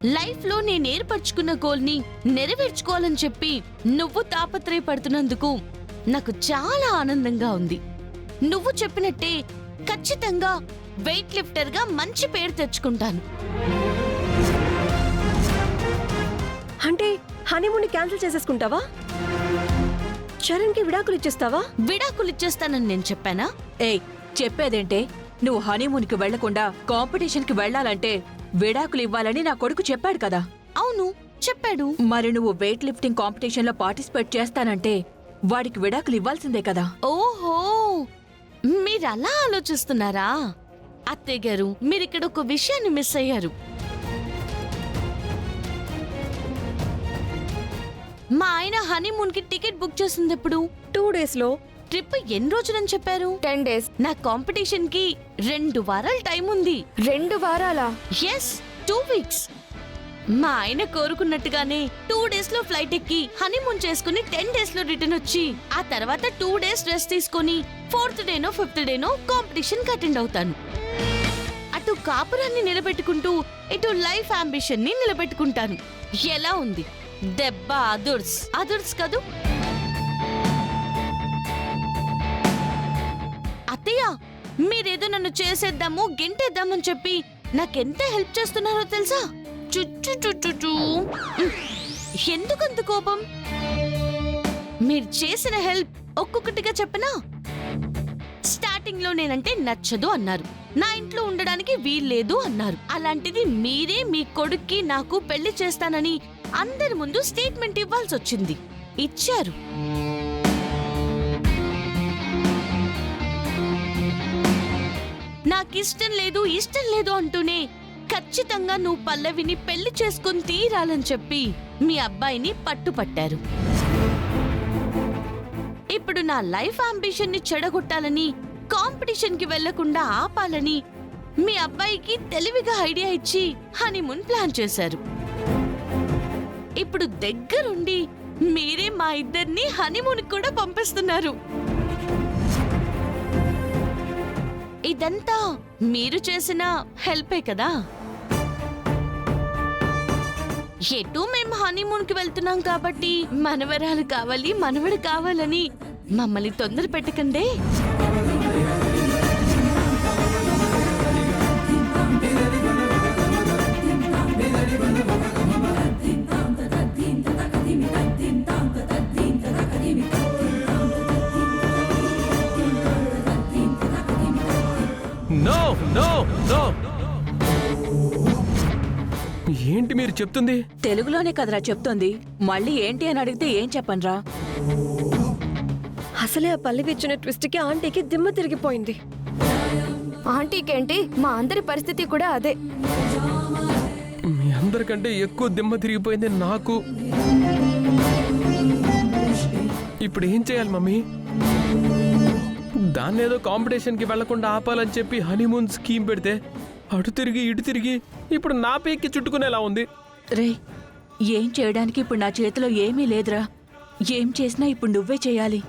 Life లో నేను ఏర్పరచుకున్న గోల్ ని నెరవేర్చుకోవాలని చెప్పి నువ్వు తాపత్రయపడుతున్నందుకు నాకు చాలా ఆనందంగా ఉంది. నువ్వు చెప్పినట్టే ఖచ్చితంగా వెయిట్ లిఫ్టర్ గా మంచి పేరు తెచ్చుకుంటాను. అంటే హనీమూన్ క్యాన్సిల్ చేసేసుకుంటావా? చరణ్ కి విడాకులు ఇచ్చేస్తావా? విడాకులు ఇచ్చేస్తానని నేను చెప్పానా? ఏయ్, చెప్పేదేంటే? నువ్వు హనీమూన్ కి వెళ్లకుండా కాంపిటీషన్ కి వెళ్లాలంటే విడాకులు ఇవ్వాలని నా కొడుకు చెప్పాడు కదా. అవును, చెప్పాడు. మరి నువ్వు వెయిట్ లిఫ్టింగ్ కాంపిటీషన్ లో పార్టిసిపేట్ చేస్తానంటే వాడికి విడాకులు ఇవ్వాల్సిందే కదా. ఓహో, మీరలా ఆలోచిస్తున్నారా? అత్తయ్య గారు, మీరిక్కడ ఒక విషయాన్ని మిస్ అయ్యారు. మా ఆయన హనీమూన్ కి టికెట్ బుక్ చేసింది ఎప్పుడు? 2 days లో. ట్రిప్ ఎన్ని రోజులని చెప్పారు? 10 days. నా కాంపిటీషన్ కి 2 వారాల టైం ఉంది. 2 వారాలా? Yes, 2 weeks. మా ఆయన కోరుకున్నట్టుగానే 2 days లో ఫ్లైట్ ఎక్కి హనీమూన్ చేసుకుని 10 days లో రిటర్న్ వచ్చి ఆ తర్వాత 2 days రెస్ట్ తీసుకుని 4th డేనో 5th డేనో కాంపిటీషన్ కి అటెండ్ అవుతాను. అటు కాపురాన్ని నిలబెట్టుకుంటూ ఇటు లైఫ్ అంబిషన్ ని నిలబెట్టుకుంటాను. ఎలా ఉంది? దెబ్బ అదుర్స్ కదూ? అత్తయ్య, మీరేదో నన్ను చేసేద్దాము గెంటేద్దామని చెప్పి నాకెంత హెల్ప్ చేస్తున్నారో తెలుసా? చుట్టూ ఎందుకంత కోపం? మీరు చేసిన హెల్ప్ ఒక్కొక్కటిగా చెప్పనా? స్టార్టింగ్ లో నేనంటే నచ్చదు అన్నారు, నా ఇంట్లో ఉండడానికి వీల్లేదు అన్నారు. అలాంటిది మీరే మీ కొడుక్కి నాకు పెళ్లి చేస్తానని అందరి ముందు స్టేట్మెంట్ ఇవ్వాల్సి వచ్చింది. ఇచ్చారు. నాకిష్టం లేదు అంటూనే ఖచ్చితంగా నువ్వు పల్లవిని పెళ్లి చేసుకుని తీరాలని చెప్పి మీ అబ్బాయిని పట్టుపట్టారు. ఇప్పుడు నా లైఫ్ అంబిషన్ ని చెడగొట్టాలని, కాంపిటీషన్ కి వెళ్లకుండా ఆపాలని మీ అబ్బాయికి తెలివిగా ఐడియా ఇచ్చి హనీమూన్ ప్లాన్ చేశారు. ఇప్పుడు దగ్గరుండి మీరే మా ఇద్దరిని హనీమూన్ కూడా పంపిస్తున్నారు. ఇదంతా మీరు చేసిన హెల్పే కదా? ఎటు మేము హనీమూన్ కి వెళ్తున్నాం కాబట్టి మనవరాలు కావాలి, మనవడు కావాలని మమ్మల్ని తొందర పెట్టకండే. ఏంటి మీరు చెప్తుంది? తెలుగులోనే కదరా చెప్తోంది. మళ్ళీ ఏంటి అని అడిగితే ఏం చెప్పనురా? అసలే ఆ పల్లవి ఇచ్చిన ట్విస్ట్ కి ఆంటీకి దిమ్మ తిరిగిపోయింది. ఆంటీకేంటి, మా అందరి పరిస్థితి కూడా అదే. మీ అందరికంటే ఎక్కువ దిమ్మ తిరిగిపోయింది నాకు. ఇప్పుడు ఏం చేయాలి మమ్మీ? దాన్నేదో కాంపిటీషన్కి వెళ్లకుండా ఆపాలని చెప్పి హనీమూన్ స్కీమ్ పెడితే అటు తిరిగి ఇటు తిరిగి ఇప్పుడు నా పేక్కి చుట్టుకునేలా ఉంది. రే, ఏం చేయడానికి ఇప్పుడు నా చేతిలో ఏమీ లేదురా. ఏం చేసినా ఇప్పుడు నువ్వే చేయాలి.